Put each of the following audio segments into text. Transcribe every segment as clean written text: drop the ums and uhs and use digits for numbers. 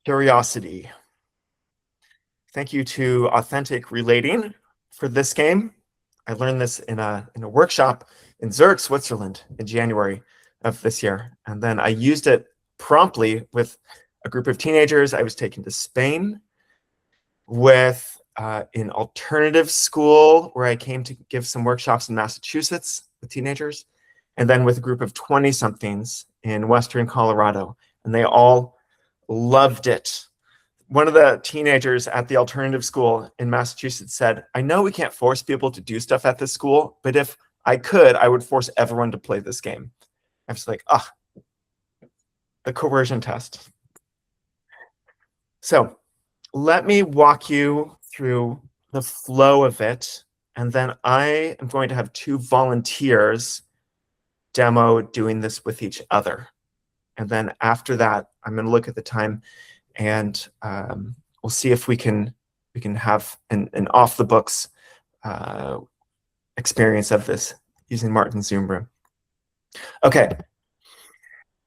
Curiosity. Thank you to Authentic Relating for this game. I learned this in a workshop in Zurich, Switzerland in January of this year. And then I used it promptly with a group of teenagers. I was taken to Spain with an alternative school where I came to give some workshops in Massachusetts with teenagers, and then with a group of 20-somethings in Western Colorado. And they all loved it. One of the teenagers at the alternative school in Massachusetts said, I know we can't force people to do stuff at this school, but if I could, I would force everyone to play this game. I was like, the coercion test. So let me walk you through the flow of it, and then I am going to have two volunteers demo doing this with each other. And then after that, I'm going to look at the time, and we'll see if we can have an off the books experience of this using Martin's Zoom Room. Okay,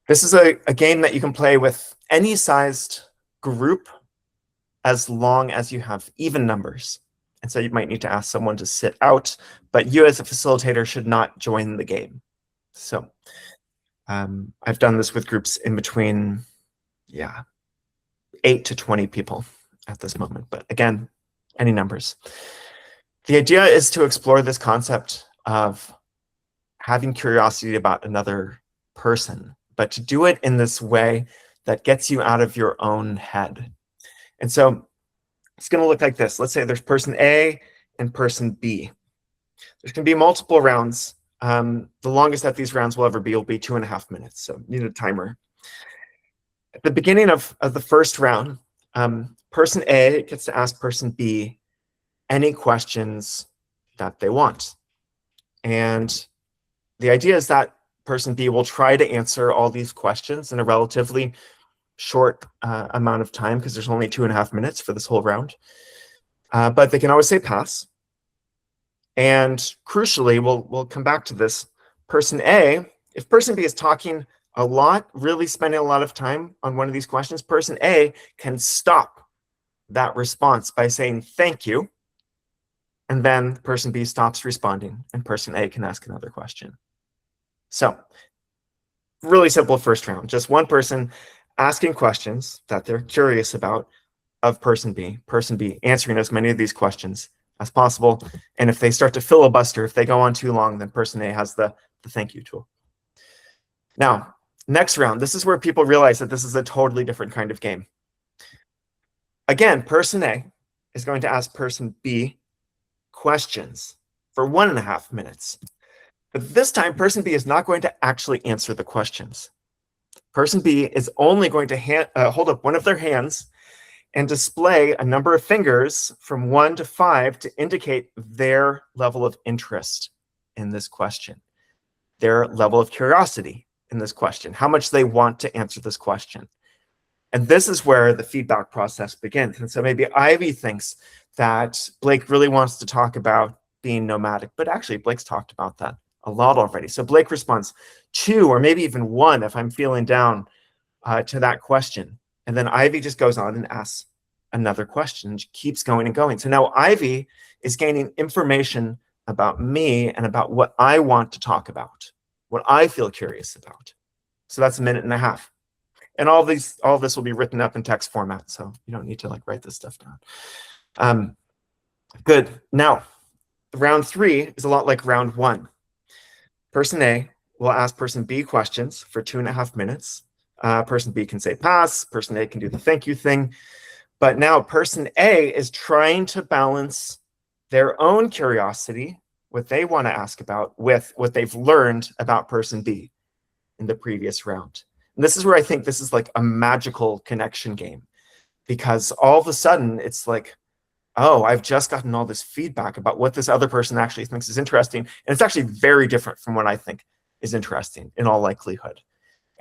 this is a game that you can play with any sized group as long as you have even numbers. And so you might need to ask someone to sit out, but you as a facilitator should not join the game. So I've done this with groups in between, 8 to 20 people at this moment. But again, any numbers. The idea is to explore this concept of having curiosity about another person, but to do it in this way that gets you out of your own head. And so it's going to look like this. Let's say there's person A and person B. There's going to be multiple rounds. The longest that these rounds will ever be will be 2.5 minutes. So you need a timer. At the beginning of the first round, person A gets to ask person B any questions that they want. And the idea is that person B will try to answer all these questions in a relatively short amount of time, because there's only 2.5 minutes for this whole round. But they can always say pass. And crucially, we'll come back to this. Person A, if person B is talking a lot, really spending a lot of time on one of these questions, person A can stop that response by saying thank you. And then person B stops responding, and person A can ask another question. So really simple first round, just one person asking questions that they're curious about of person B answering as many of these questions as possible. And if they start to filibuster, if they go on too long, then person A has the thank you tool. Now, next round, this is where people realize that this is a totally different kind of game. Again, person A is going to ask person B questions for 1.5 minutes. But this time, person B is not going to actually answer the questions. Person B is only going to hold up one of their hands and display a number of fingers from 1 to 5 to indicate their level of interest in this question, their level of curiosity in this question, how much they want to answer this question. And this is where the feedback process begins. And so maybe Ivy thinks that Blake really wants to talk about being nomadic, but actually Blake's talked about that a lot already. So Blake responds 2 or maybe even 1 if I'm feeling down to that question. And then Ivy just goes on and asks another question and keeps going and going. So now Ivy is gaining information about me and about what I want to talk about, what I feel curious about. So that's 1.5 minutes. And all this will be written up in text format, so you don't need to write this stuff down. Good. Now, round 3 is a lot like round 1. Person A will ask person B questions for 2.5 minutes. Person B can say pass. Person A can do the thank you thing. But now person A is trying to balance their own curiosity, what they want to ask about, with what they've learned about person B in the previous round. And this is where I think this is like a magical connection game, because all of a sudden it's like, oh, I've just gotten all this feedback about what this other person actually thinks is interesting. And it's actually very different from what I think is interesting in all likelihood.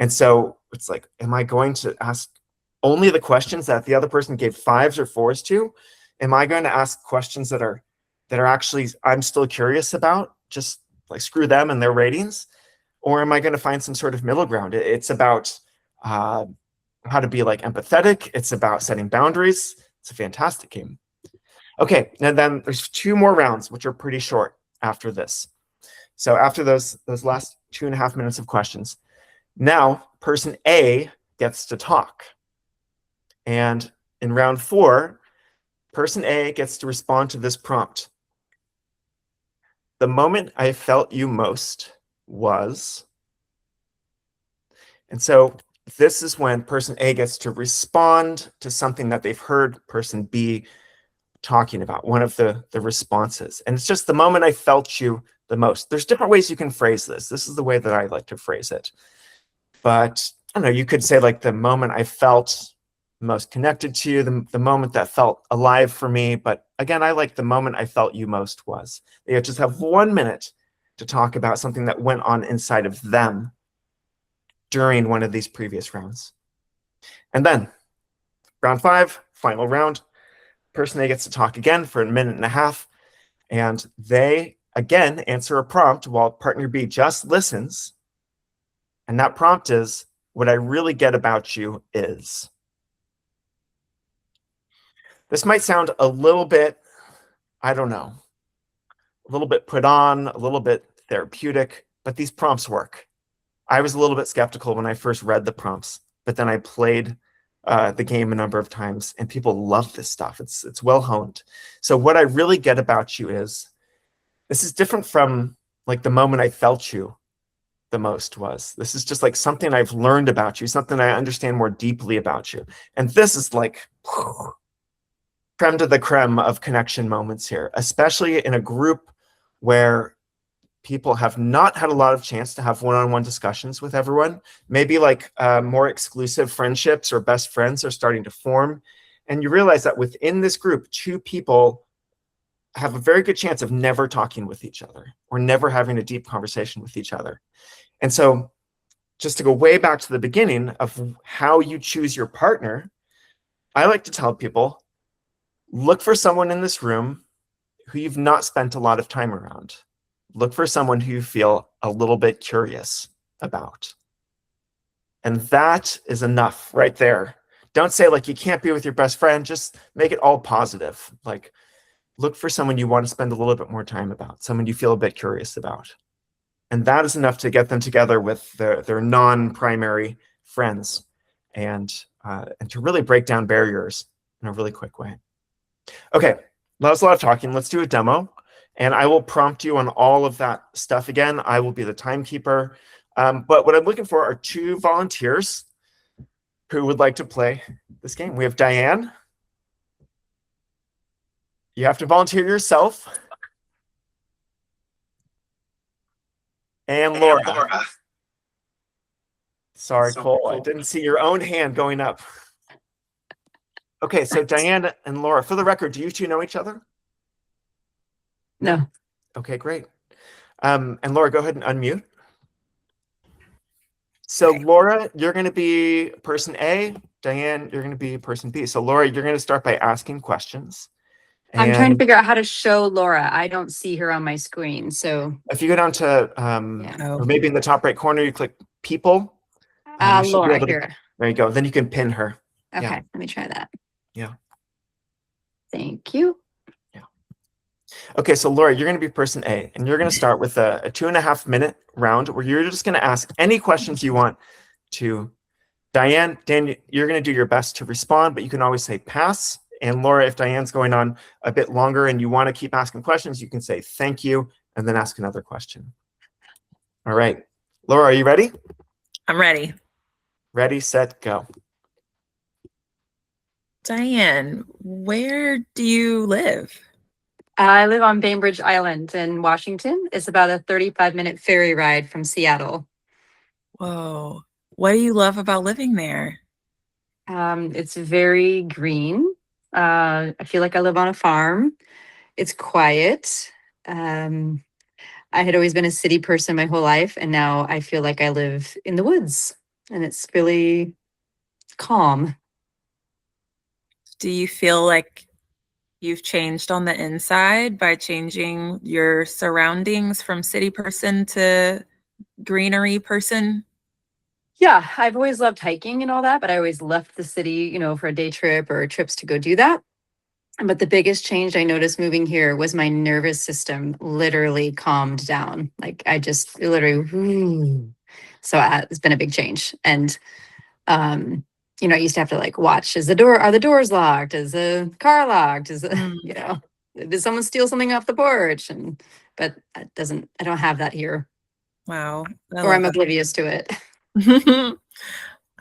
And so it's like, am I going to ask only the questions that the other person gave 5s or 4s to? Am I going to ask questions that are actually I'm still curious about, just screw them and their ratings? Or am I going to find some sort of middle ground? It's about how to be like empathetic. It's about setting boundaries. It's a fantastic game. Okay, and then there's 2 more rounds, which are pretty short after this. So after those last 2.5 minutes of questions, now person A gets to talk. And in round 4, person A gets to respond to this prompt. The moment I felt you most was, and so this is when person A gets to respond to something that they've heard person B talking about, one of the responses. And it's just the moment I felt you the most. There's different ways you can phrase this. This is the way that I like to phrase it. But I don't know, you could say like the moment I felt most connected to you, the moment that felt alive for me. But again, I like the moment I felt you most was. They just have 1 minute to talk about something that went on inside of them during one of these previous rounds. And then round 5, final round, person A gets to talk again for 1.5 minutes, and they again answer a prompt while partner B just listens. And that prompt is, what I really get about you is. This might sound a little bit, I don't know, a little bit put on, a little bit therapeutic, but these prompts work. I was a little bit skeptical when I first read the prompts, but then I played the game a number of times, and people love this stuff. It's well honed. So what I really get about you is, this is different from like the moment I felt you the most was. This is just like something I've learned about you, something I understand more deeply about you. And this is like creme de la creme of connection moments here, especially in a group where people have not had a lot of chance to have one-on-one discussions with everyone. Maybe like more exclusive friendships or best friends are starting to form. And you realize that within this group, 2 people have a very good chance of never talking with each other or never having a deep conversation with each other. And so just to go way back to the beginning of how you choose your partner, I like to tell people, look for someone in this room who you've not spent a lot of time around. Look for someone who you feel a little bit curious about. And that is enough right there. Don't say like you can't be with your best friend, just make it all positive. Like look for someone you want to spend a little bit more time about, someone you feel a bit curious about. And that is enough to get them together with their non-primary friends and to really break down barriers in a really quick way. Okay, that was a lot of talking. Let's do a demo. And I will prompt you on all of that stuff again. I will be the timekeeper. But what I'm looking for are 2 volunteers who would like to play this game. We have Diane. You have to volunteer yourself. And Laura. Sorry, Cole, I didn't see your own hand going up. Okay, so Diane and Laura, for the record, do you 2 know each other? No. Okay, great. And Laura, go ahead and unmute. So Laura, you're going to be person A. Diane, you're going to be person B. So Laura, you're going to start by asking questions. I'm trying to figure out how to show Laura. I don't see her on my screen. So if you go down to, or maybe in the top right corner, you click people. Laura, here. There you go. Then you can pin her. Okay, let me try that. Yeah. Thank you. Yeah. Okay, so Laura, you're going to be person A, and you're going to start with a 2.5 minute round where you're just going to ask any questions you want to Diane. Dan, you're going to do your best to respond, but you can always say pass. And Laura, if Diane's going on a bit longer and you want to keep asking questions, you can say thank you and then ask another question. All right. Laura, are you ready? I'm ready. Ready, set, go. Diane, where do you live? I live on Bainbridge Island in Washington. It's about a 35-minute ferry ride from Seattle. Whoa. What do you love about living there? It's very green. I feel like I live on a farm. It's quiet. I had always been a city person my whole life, and now I feel like I live in the woods, and it's really calm. Do you feel like you've changed on the inside by changing your surroundings from city person to greenery person? Yeah, I've always loved hiking and all that, but I always left the city, for a day trip or trips to go do that. But the biggest change I noticed moving here was my nervous system literally calmed down. Like I just literally, so it's been a big change. And, um, I used to have to like watch, are the doors locked? Is the car locked? Mm. Did someone steal something off the porch? But I don't have that here, Wow. or I'm oblivious to it.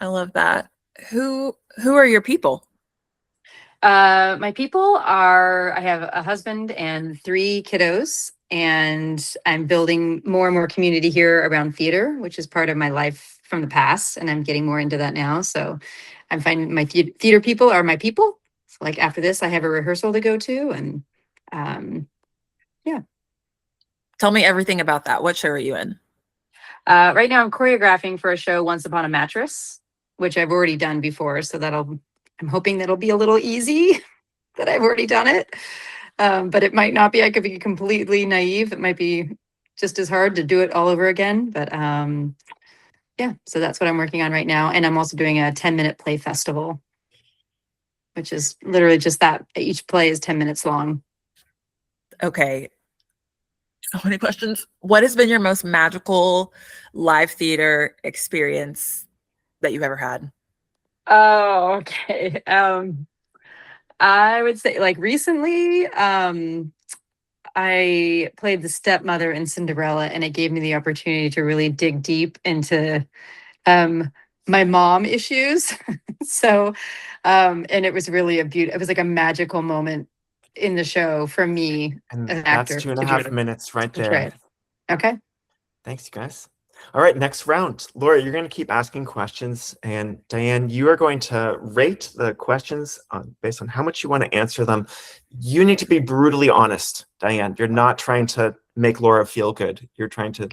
I love that. Who are your people? My people I have a husband and 3 kiddos, and I'm building more and more community here around theater, which is part of my life from the past. And I'm getting more into that now. So I'm finding my theater people are my people. So like after this, I have a rehearsal to go to. And yeah. Tell me everything about that. What show are you in? Right now I'm choreographing for a show, Once Upon a Mattress, which I've already done before. So I'm hoping that'll be a little easy that I've already done it. But it might not be. I could be completely naive. It might be just as hard to do it all over again. But yeah, so that's what I'm working on right now. And I'm also doing a 10-minute play festival, which is literally just that. Each play is 10 minutes long. Okay. So many questions. What has been your most magical live theater experience that you've ever had? Oh, okay. I would say like recently, I played the stepmother in Cinderella, and it gave me the opportunity to really dig deep into my mom issues. So, and it was really it was like a magical moment in the show for me And as an that's actor. 2.5 minutes right Portray there. it. Okay. Thanks, you guys. All right, next round. Laura, you're going to keep asking questions, and Diane, you are going to rate the questions based on how much you want to answer them. You need to be brutally honest, Diane. You're not trying to make Laura feel good. You're trying to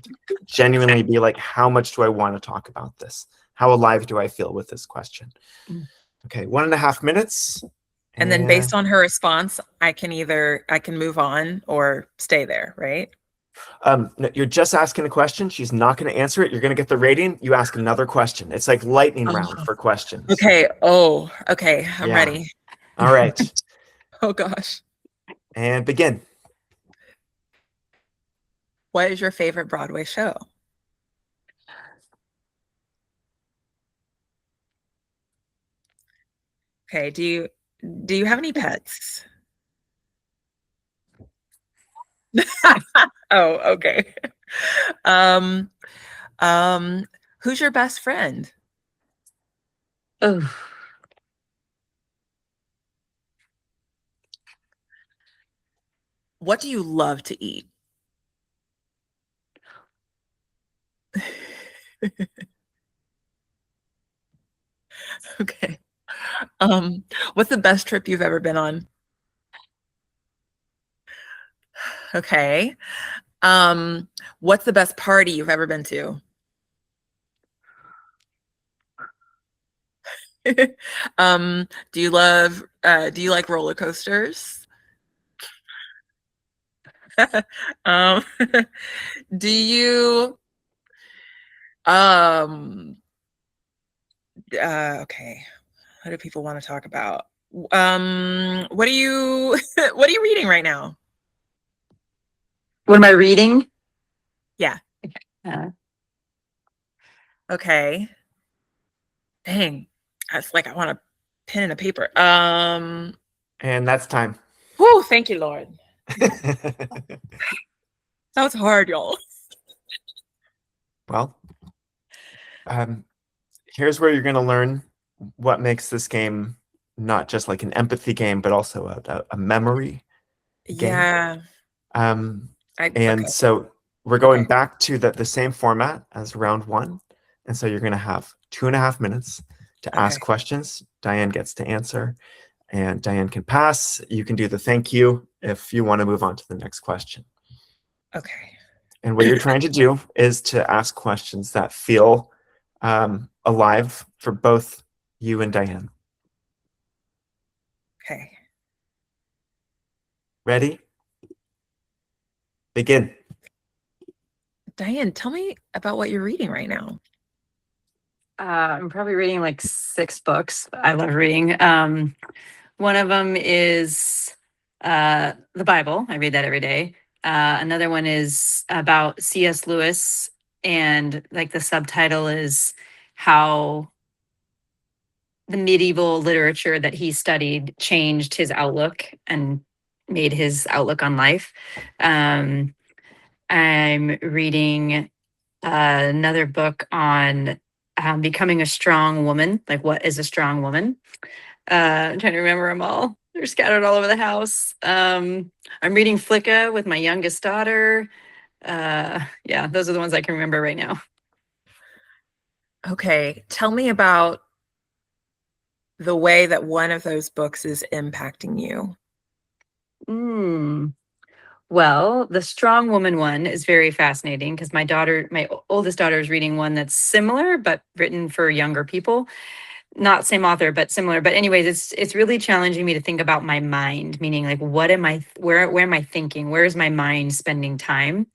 genuinely be like, how much do I want to talk about this? How alive do I feel with this question? Okay, 1.5 minutes. And then based on her response, I can move on or stay there, right? No, you're just asking a question. She's not going to answer it. You're going to get the rating. You ask another question. It's like lightning round for questions. Okay. Oh, okay. I'm Yeah. ready. All right. Oh gosh. And begin. What is your favorite Broadway show? Okay. Do you have any pets? Oh, okay. Um, who's your best friend? Oh, What do you love to eat? Okay. What's the best trip you've ever been on? Okay. What's the best party you've ever been to? Do you like roller coasters? Um, do you okay. What do people want to talk about? What are you what are you reading right now? what am I reading? Yeah. Okay. Dang. It's like I want a pen and a paper. And that's time. Whoo, thank you, Lord. That was hard, y'all. Well, here's where you're going to learn what makes this game not just like an empathy game, but also a memory game. Yeah. Okay. So we're going back to the same format as round 1. And so you're going to have 2.5 minutes to ask questions. Diane gets to answer, and Diane can pass. You can do the thank you if you want to move on to the next question. Okay. And what you're trying to do is to ask questions that feel alive for both you and Diane. Okay. Ready? Begin. Diane, tell me about what you're reading right now. I'm probably reading like 6 books. I love reading. One of them is the Bible. I read that every day. Another one is about C.S. Lewis, and like the subtitle is how the medieval literature that he studied changed his outlook and made his outlook on life. I'm reading another book on becoming a strong woman. Like, what is a strong woman? I'm trying to remember them all. They're scattered all over the house. I'm reading Flicka with my youngest daughter. Yeah, those are the ones I can remember right now. Okay, tell me about the way that one of those books is impacting you. Well, the strong woman one is very fascinating because my oldest daughter is reading one that's similar but written for younger people. Not same author, but similar. But anyways, it's really challenging me to think about my mind, meaning like what am I where am I thinking? Where is my mind spending time?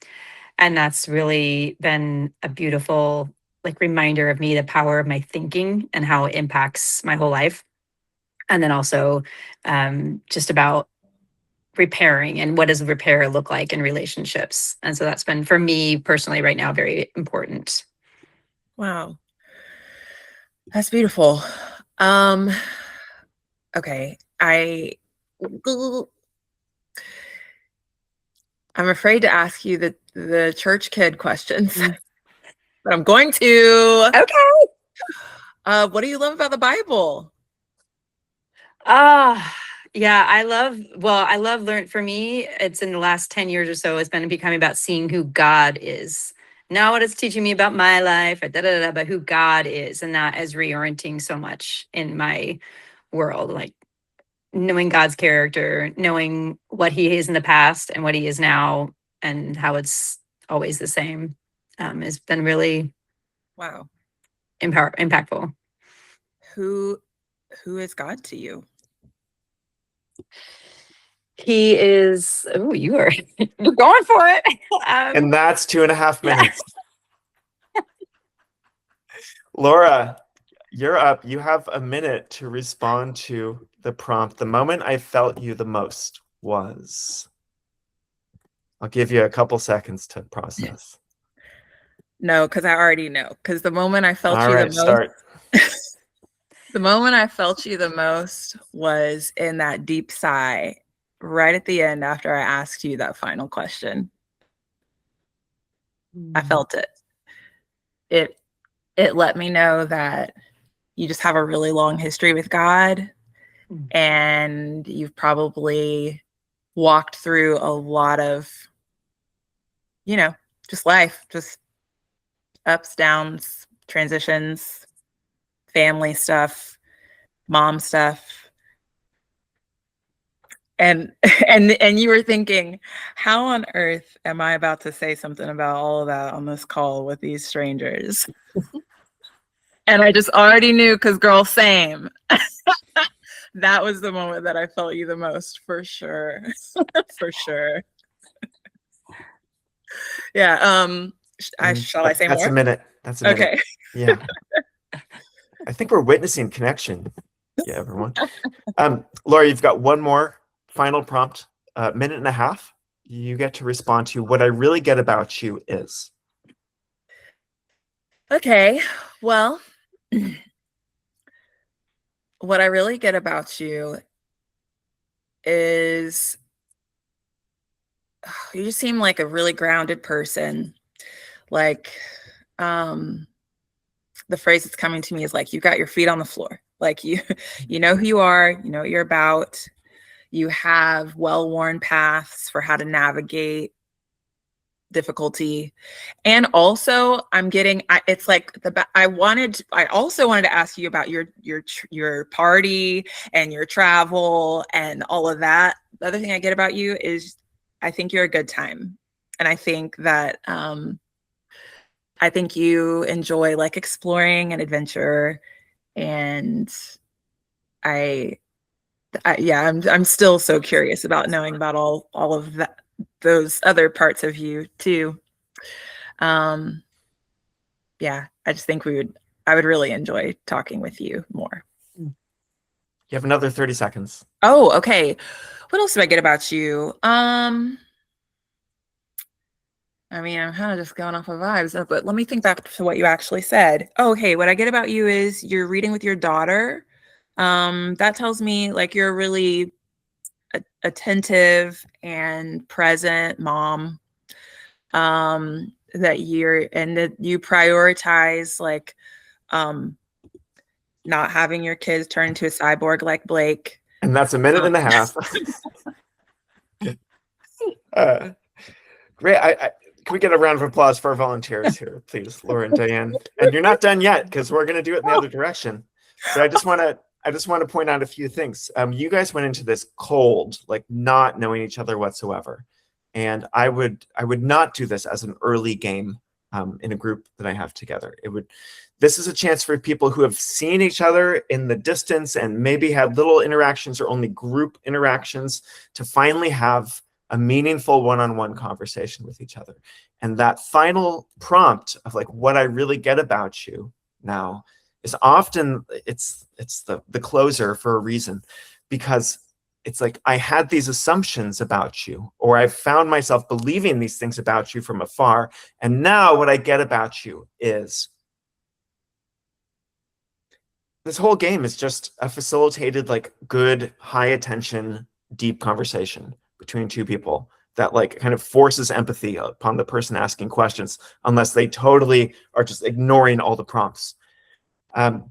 And that's really been a beautiful like reminder of me, the power of my thinking and how it impacts my whole life. And then also just about repairing and what does repair look like in relationships. And so that's been for me personally right now very important. Wow. That's beautiful. Okay. I'm afraid to ask you the church kid questions, but I'm going to. Okay. What do you love about the Bible? Yeah, I love learn for me, it's in the last 10 years or so, it's been becoming about seeing who God is. Not what it's teaching me about my life, or but who God is. And that is reorienting so much in my world, like knowing God's character, knowing what he is in the past and what he is now, and how it's always the same, has been really Wow. impactful. Who is God to you? He is, oh, you're going for it. And that's 2.5 yeah. minutes. Laura, you're up. You have a minute to respond to the prompt. The moment I felt you the most was. I'll give you a couple seconds to process. No, because I already know. Because the moment I felt All you right, the most, start. the moment I felt you the most was in that deep sigh right at the end after I asked you that final question. I felt it. It let me know that you just have a really long history with God, and you've probably walked through a lot of, just life, just ups, downs, transitions, family stuff, mom stuff. And you were thinking, how on earth am I about to say something about all of that on this call with these strangers? And I just already knew, because girl, same. That was the moment that I felt you the most, for sure. For sure. Yeah. Shall I say That's more? a minute. That's a minute. Okay. Yeah. I think we're witnessing connection. Yeah, everyone. Laura, you've got one more final prompt, minute and a half. You get to respond to what I really get about you is. Okay. Well, what I really get about you is you just seem like a really grounded person. Like, the phrase that's coming to me is like, you got your feet on the floor. Like you know who you are, you know what you're about. You have well-worn paths for how to navigate difficulty. And also it's like I also wanted to ask you about your party and your travel and all of that. The other thing I get about you is I think you're a good time. And I think that I think you enjoy like exploring and adventure. And I'm still so curious about knowing about all of that, those other parts of you too. Yeah, I just think I would really enjoy talking with you more. You have another 30 seconds. Oh, okay. What else do I get about you? I mean, I'm kind of just going off of vibes, but let me think back to what you actually said. Oh, okay. What I get about you is you're reading with your daughter. That tells me like you're really attentive and present mom. That you prioritize like not having your kids turn into a cyborg like Blake. And that's a minute and a half. Great. Can we get a round of applause for our volunteers here, please, Laura and Diane? And you're not done yet because we're going to do it in the other direction. But I just want to point out a few things. You guys went into this cold, like not knowing each other whatsoever. And I would not do this as an early game in a group that I have together. This is a chance for people who have seen each other in the distance and maybe had little interactions or only group interactions to finally have a meaningful one-on-one conversation with each other. And that final prompt of like, what I really get about you now is often, it's the closer for a reason, because it's like, I had these assumptions about you, or I found myself believing these things about you from afar. And now what I get about you is, this whole game is just a facilitated, like good, high attention, deep conversation between two people that like kind of forces empathy upon the person asking questions, unless they totally are just ignoring all the prompts. And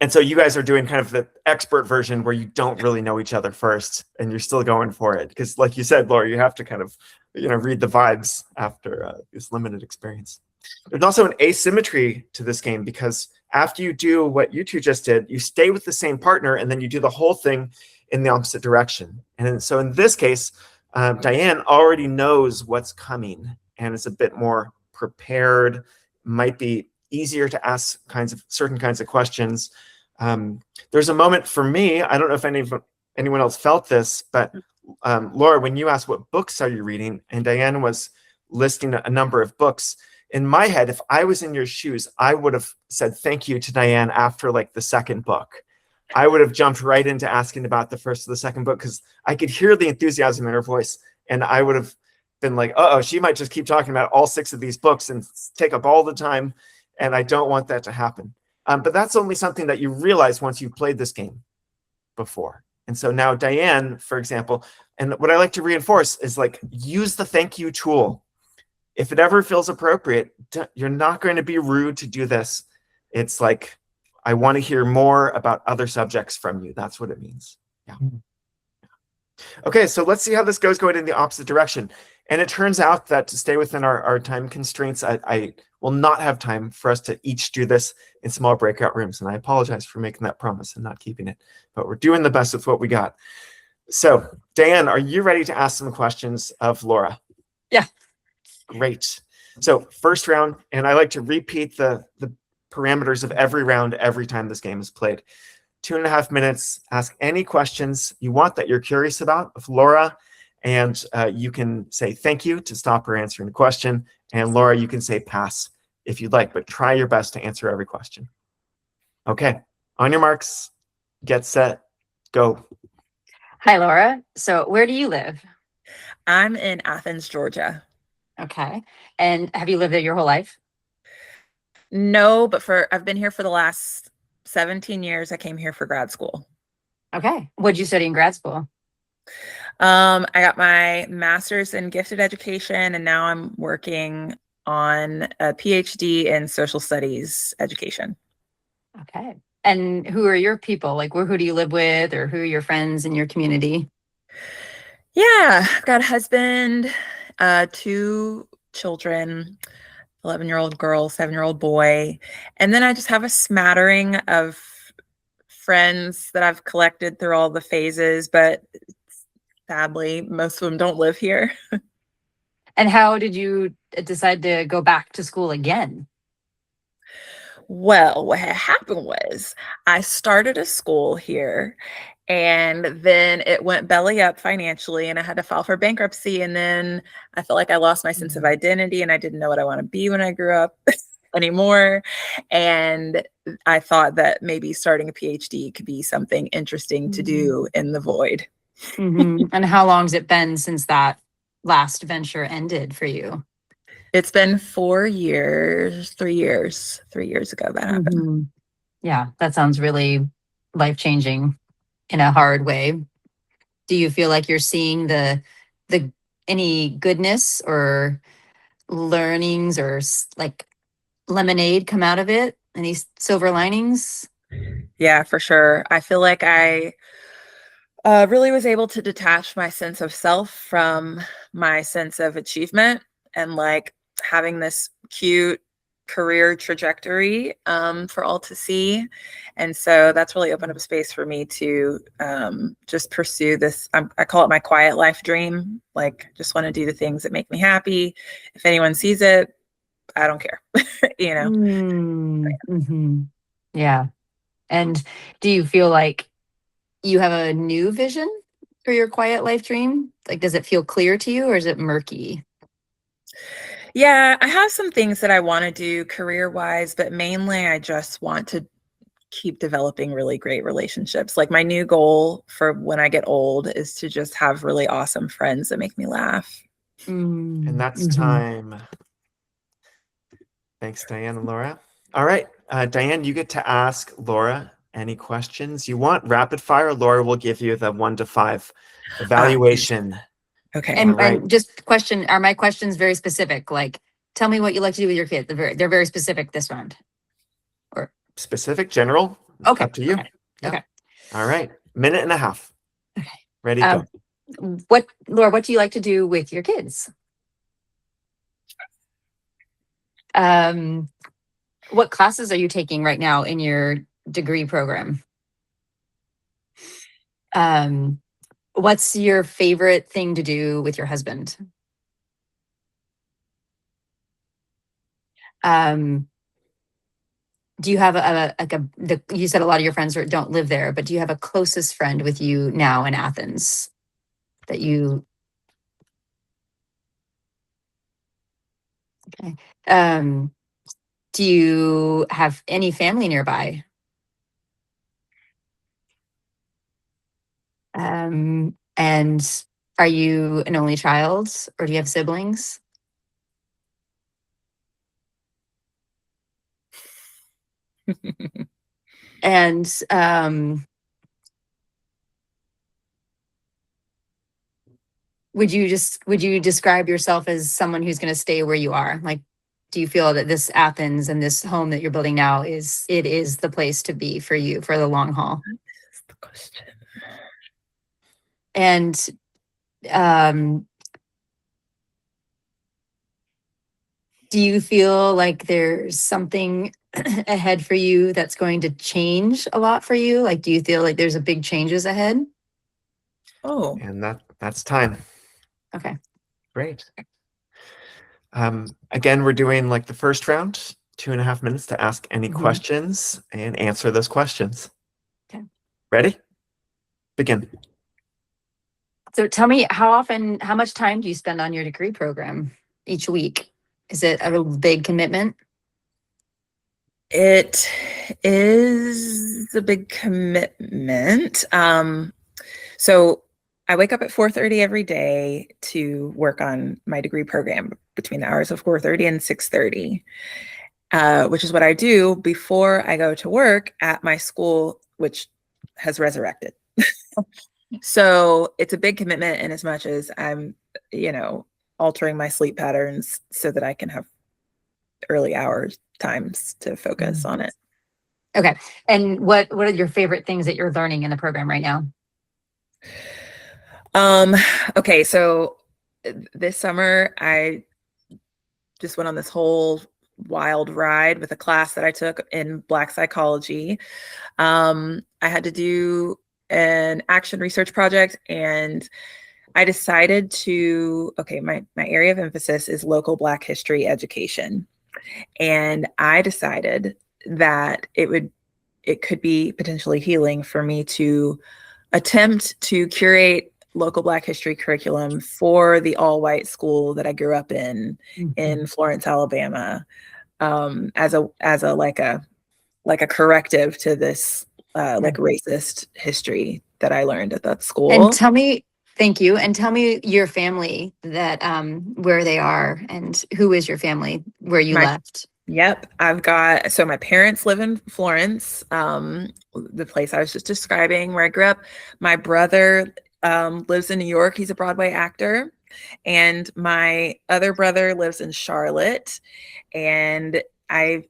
so you guys are doing kind of the expert version where you don't really know each other first and you're still going for it. Because like you said, Laura, you have to kind of, read the vibes after this limited experience. There's also an asymmetry to this game because after you do what you two just did, you stay with the same partner and then you do the whole thing in the opposite direction. And so in this case, Diane already knows what's coming and is a bit more prepared, might be easier to ask certain kinds of questions. There's a moment for me, I don't know if anyone else felt this, but Laura, when you asked what books are you reading, and Diane was listing a number of books, in my head, if I was in your shoes, I would have said thank you to Diane after like the second book. I would have jumped right into asking about the first or the second book because I could hear the enthusiasm in her voice, and I would have been like, uh-oh, she might just keep talking about all 6 of these books and take up all the time, and I don't want that to happen. But that's only something that you realize once you've played this game before. And so now Diane, for example, and what I like to reinforce is like, use the thank you tool. If it ever feels appropriate, you're not going to be rude to do this. It's like, I want to hear more about other subjects from you. That's what it means. Yeah. Okay, so let's see how this goes going in the opposite direction. And it turns out that to stay within our time constraints, I will not have time for us to each do this in small breakout rooms. And I apologize for making that promise and not keeping it. But we're doing the best with what we got. So, Diane, are you ready to ask some questions of Laura? Yeah. Great. So first round, and I like to repeat the parameters of every round every time this game is played. 2.5 minutes, ask any questions you want that you're curious about of Laura, and you can say thank you to stop her answering the question, and Laura, you can say pass if you'd like, but try your best to answer every question. Okay, on your marks, get set, go. Hi, Laura. So where do you live? I'm in Athens, Georgia. Okay. And have you lived there your whole life? No, but I've been here for the last 17 years. I came here for grad school. Okay. What'd you study in grad school? I got my master's in gifted education, and now I'm working on a PhD in social studies education. Okay. And who are your people? Like, who do you live with, or who are your friends in your community? Yeah, I've got a husband, 2 children, 11-year-old girl, 7-year-old boy. And then I just have a smattering of friends that I've collected through all the phases, but sadly, most of them don't live here. And how did you decide to go back to school again? Well, what had happened was I started a school here, and then it went belly up financially, and I had to file for bankruptcy. And then I felt like I lost my sense of identity, and I didn't know what I want to be when I grew up. anymore. And I thought that maybe starting a PhD could be something interesting to do in the void. Mhm. And how long's it been since that last venture ended for you? It's been 4 years, 3 years ago that happened. Mhm. Yeah, that sounds really life-changing in a hard way. Do you feel like you're seeing the any goodness or learnings or like lemonade come out of it? Any silver linings? Yeah, for sure. I feel like I really was able to detach my sense of self from my sense of achievement and like having this cute career trajectory for all to see. And so that's really opened up a space for me to just pursue this. I call it my quiet life dream. Like, just want to do the things that make me happy. If anyone sees it, I don't care, you know? Mm-hmm. Yeah. And do you feel like you have a new vision for your quiet life dream? Like, does it feel clear to you or is it murky? Yeah, I have some things that I want to do career wise, but mainly I just want to keep developing really great relationships. Like, my new goal for when I get old is to just have really awesome friends that make me laugh. And that's Mhm. time. Thanks, Diane and Laura. All right, Diane, you get to ask Laura any questions you want. Rapid fire. Laura will give you the 1 to 5 evaluation. Okay. And, All right. and just question, are my questions very specific? Like, tell me what you like to do with your kids. They're very specific this round. Specific, general, Okay. up to you. Okay. Yeah. Okay. All right, minute and a half. Okay. Ready, go. Laura, what do you like to do with your kids? What classes are you taking right now in your degree program? What's your favorite thing to do with your husband? Do you have you said a lot of your friends don't live there, but do you have a closest friend with you now in Athens that you, okay. Do you have any family nearby? And are you an only child or do you have siblings? And would you describe yourself as someone who's going to stay where you are? Like, do you feel that this Athens and this home that you're building now is the place to be for you for the long haul? That's the question. And do you feel like there's something ahead for you that's going to change a lot for you? Like, do you feel like there's a big changes ahead? Oh, And that's time. Okay. Great. Again, we're doing like the first round, 2.5 minutes to ask any Mhm. questions and answer those questions. Okay. Ready? Begin. So tell me, how much time do you spend on your degree program each week? Is it a big commitment? it is a big commitment. So I wake up at 4:30 every day to work on my degree program between the hours of 4:30 and 6:30, which is what I do before I go to work at my school, which has resurrected. So it's a big commitment in as much as I'm, altering my sleep patterns so that I can have early hours times to focus on it. Okay. And what are your favorite things that you're learning in the program right now? Okay, so this summer I just went on this whole wild ride with a class that I took in Black psychology. I had to do an action research project, and I decided my area of emphasis is local Black history education. And I decided that it could be potentially healing for me to attempt to curate local Black history curriculum for the all-white school that I grew up in Florence, Alabama. as a like a corrective to this like racist history that I learned at that school. And tell me, thank you. And tell me your family that where they are and who is your family where you left. Yep. So my parents live in Florence, the place I was just describing where I grew up. My brother lives in New York. He's a Broadway actor. And my other brother lives in Charlotte. And I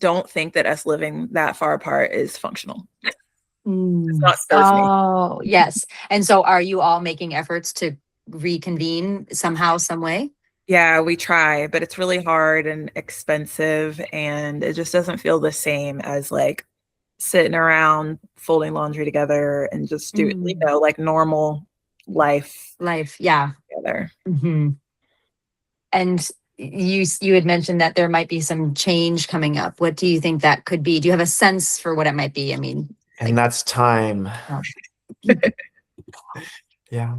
don't think that us living that far apart is functional. It's not serves me. Oh, yes. And so are you all making efforts to reconvene somehow, some way? Yeah, we try, but it's really hard and expensive, and it just doesn't feel the same as like sitting around folding laundry together and just do like normal life. Yeah. Together. Mm-hmm. And you had mentioned that there might be some change coming up. What do you think that could be? Do you have a sense for what it might be? I mean, And that's time. Oh. Yeah.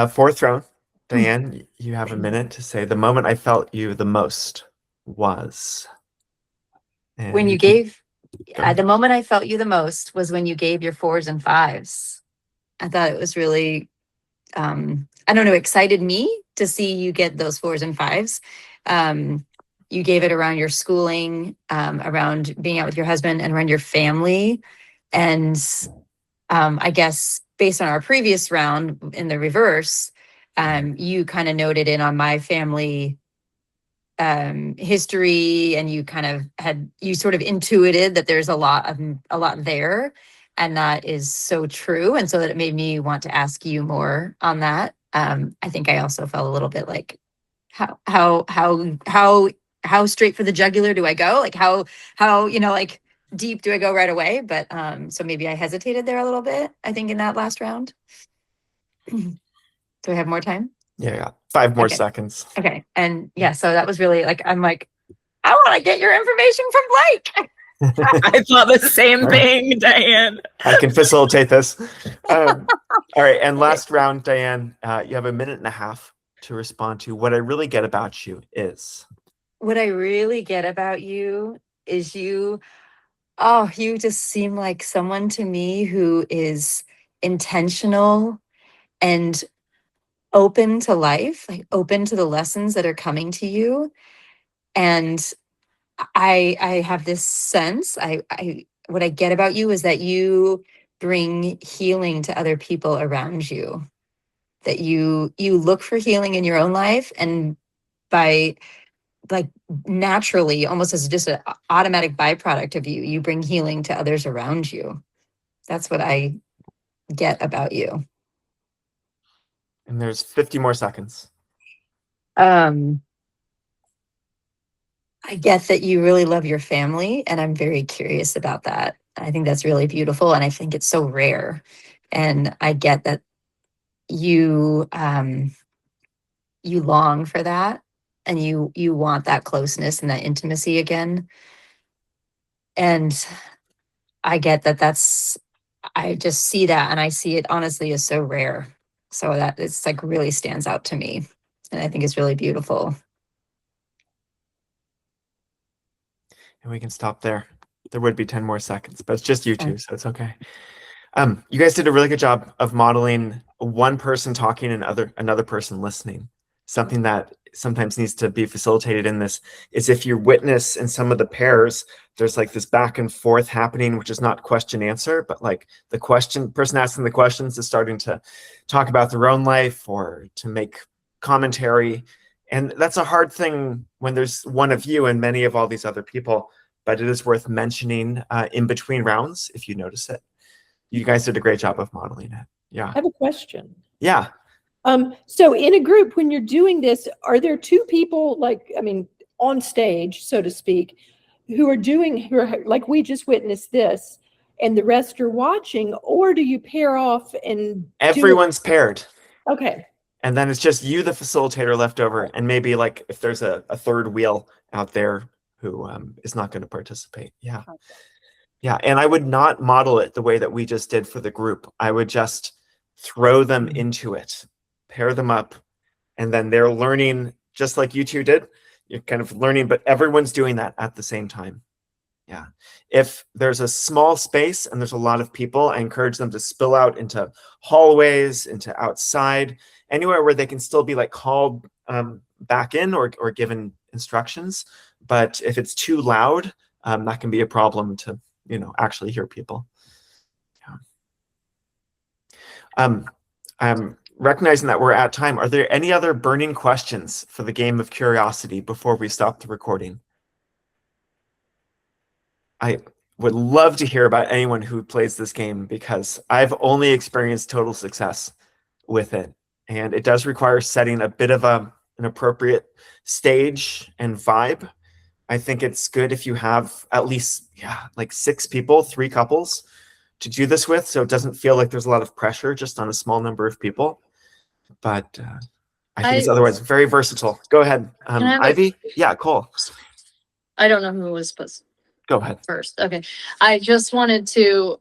Fourth round. Diane, you have a minute to say the moment I felt you the most was. When you gave, the moment I felt you the most was when you gave your 4s and 5s. I thought it was really, I don't know, excited me to see you get those 4s and 5s. You gave it around your schooling, around being out with your husband and around your family. And I guess based on our previous round in the reverse, you kind of noted in on my family history, and you kind of you sort of intuited that there's a lot there, and that is so true. And so that it made me want to ask you more on that. I think I also felt a little bit like, how straight for the jugular do I go? Like how, like deep do I go right away? But so maybe I hesitated there a little bit, I think, in that last round. Do I have more time? Yeah. 5 more seconds. Okay. And yeah, so that was really like, I'm like, I want to get your information from Blake. I thought the same thing, Diane. I can facilitate this. All right. And last round, Diane, you have a minute and a half to respond to what I really get about you is. What I really get about you is you just seem like someone to me who is intentional and open to life, like open to the lessons that are coming to you. And I have this sense, what I get about you is that you bring healing to other people around you, that you look for healing in your own life, and by like naturally, almost as just an automatic byproduct of you bring healing to others around you. That's what I get about you. And there's 50 more seconds. I get that you really love your family, and I'm very curious about that. I think that's really beautiful, and I think it's so rare. And I get that you you long for that, and you want that closeness and that intimacy again. And I get that I just see that, and I see it honestly as so rare. So that it's like really stands out to me, and I think it's really beautiful. And we can stop there. There would be 10 more seconds, but it's just you two, so it's okay. You guys did a really good job of modeling one person talking and another person listening. Something that sometimes needs to be facilitated in this is if you witness in some of the pairs, there's like this back and forth happening, which is not question answer, but like the person asking the questions is starting to talk about their own life or to make commentary. And that's a hard thing when there's one of you and many of all these other people, but it is worth mentioning in between rounds if you notice it. You guys did a great job of modeling it. Yeah. I have a question. Yeah. So in a group, when you're doing this, are there two people, on stage, so to speak, who are like we just witnessed this, and the rest are watching, or do you pair off and everyone's paired? Okay. And then it's just you, the facilitator, left over, and maybe like if there's a third wheel out there who is not going to participate. Yeah. Okay. Yeah. And I would not model it the way that we just did for the group. I would just throw them into it, pair them up, and then they're learning just like you two did. you're kind of learning, but everyone's doing that at the same time. Yeah. If there's a small space and there's a lot of people, I encourage them to spill out into hallways, into outside, anywhere where they can still be like called back in or given instructions. But if it's too loud, that can be a problem to, actually hear people. Yeah. I'm recognizing that we're at time. Are there any other burning questions for the game of curiosity before we stop the recording? I would love to hear about anyone who plays this game, because I've only experienced total success with it. And it does require setting a bit of an appropriate stage and vibe. I think it's good if you have at least, like 6 people, 3 couples to do this with, so it doesn't feel like there's a lot of pressure just on a small number of people. But I think it's otherwise very versatile. Go ahead, Ivy. Yeah, Cole. I don't know who was supposed Go ahead. first. Okay. I just wanted to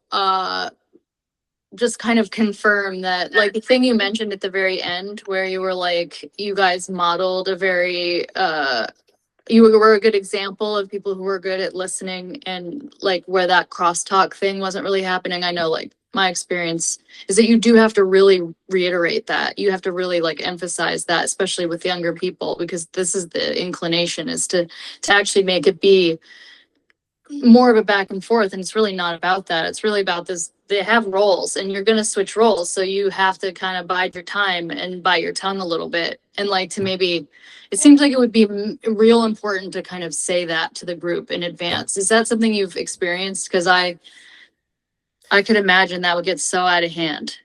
just kind of confirm that, like, the thing you mentioned at the very end where you were like, you guys modeled a very you were a good example of people who were good at listening, and like where that crosstalk thing wasn't really happening. I know, like, my experience is that you do have to really reiterate that. You have to really like emphasize that, especially with younger people, because this is the inclination, is to actually make it be more of a back and forth. And it's really not about that. It's really about this. They have roles and you're going to switch roles. So you have to kind of bide your time and bite your tongue a little bit. And like, to maybe, it seems like it would be real important to kind of say that to the group in advance. Is that something you've experienced? Because I could imagine that would get so out of hand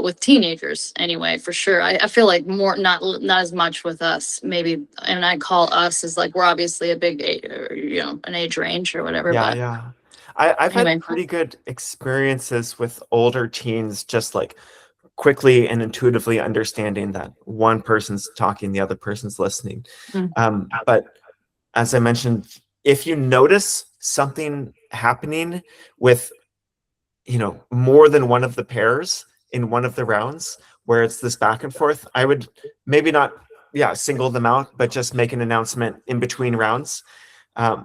with teenagers anyway, for sure. I feel like more, not as much with us, maybe. And I call us as like, we're obviously a big, an age range or whatever. Yeah, but yeah. I've Anyway. had pretty good experiences with older teens, just like quickly and intuitively understanding that one person's talking, the other person's listening. But as I mentioned, if you notice something happening with, more than one of the pairs in one of the rounds where it's this back and forth, I would maybe not, single them out, but just make an announcement in between rounds.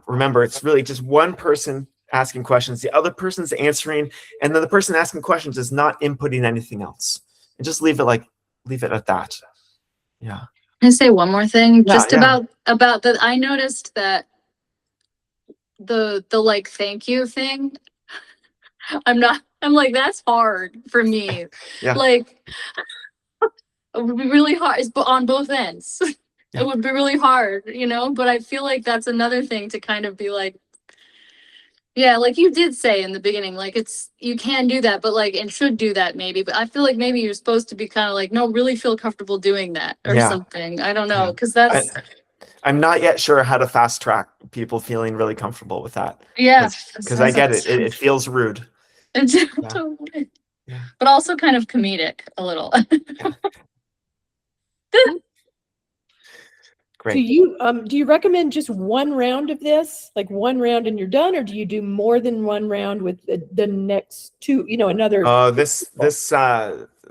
Remember, it's really just one person asking questions, the other person's answering, and then the person asking questions is not inputting anything else. And just leave it at that. Yeah. Can I say one more thing? Yeah, Just yeah. about that. I noticed that the like thank you thing. I'm like, that's hard for me. Yeah. Like, it would be really hard. It's on both ends. Yeah. It would be really hard, but I feel like that's another thing to kind of be like, yeah, like you did say in the beginning, like you can do that, but like, and should do that maybe, but I feel like maybe you're supposed to be kind of like, no, really feel comfortable doing that or Yeah. something. I don't know. Yeah. Cause that's, I'm not yet sure how to fast track people feeling really comfortable with that. yeah. Because I get it. It feels rude. Totally. Yeah. But also kind of comedic a little. Do Great. you recommend just one round of this, like one round and you're done, or do you do more than one round with the next two? Another. This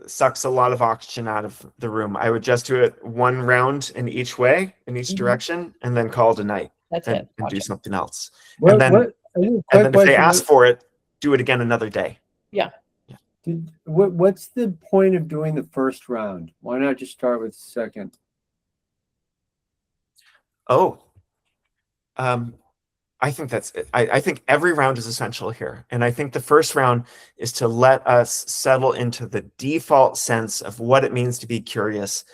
sucks a lot of oxygen out of the room. I would just do it one round in each way, in each Mhm. direction, and then call it a night That's and it. do Gotcha. something else. What, then- what, I think a quick And then if they question ask for it, do it again another day. what's the point of doing the first round? Why not just start with the second? Oh, I think that's it. I think every round is essential here. And I think the first round is to let us settle into the default sense of what it means to be curious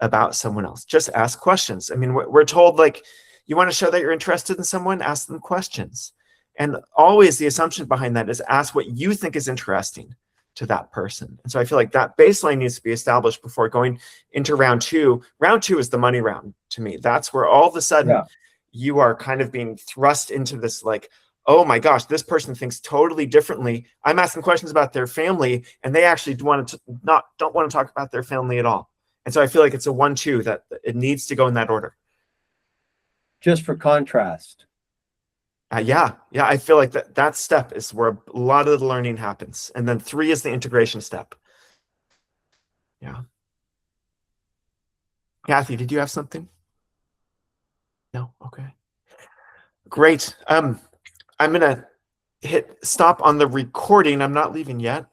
about someone else. Just ask questions. I mean, we're told, like, you want to show that you're interested in someone, ask them questions. And always the assumption behind that is ask what you think is interesting to that person. And so I feel like that baseline needs to be established before going into round two. Round two is the money round to me. That's where all of a sudden Yeah. you are kind of being thrust into this, like, oh my gosh, this person thinks totally differently. I'm asking questions about their family and they actually don't want to talk about their family at all. And so I feel like it's a 1-2 that it needs to go in that order. Just for contrast. Yeah, I feel like that step is where a lot of the learning happens. And then 3 is the integration step. Yeah. Kathy, did you have something? No? Okay. Great. I'm gonna hit stop on the recording. I'm not leaving yet.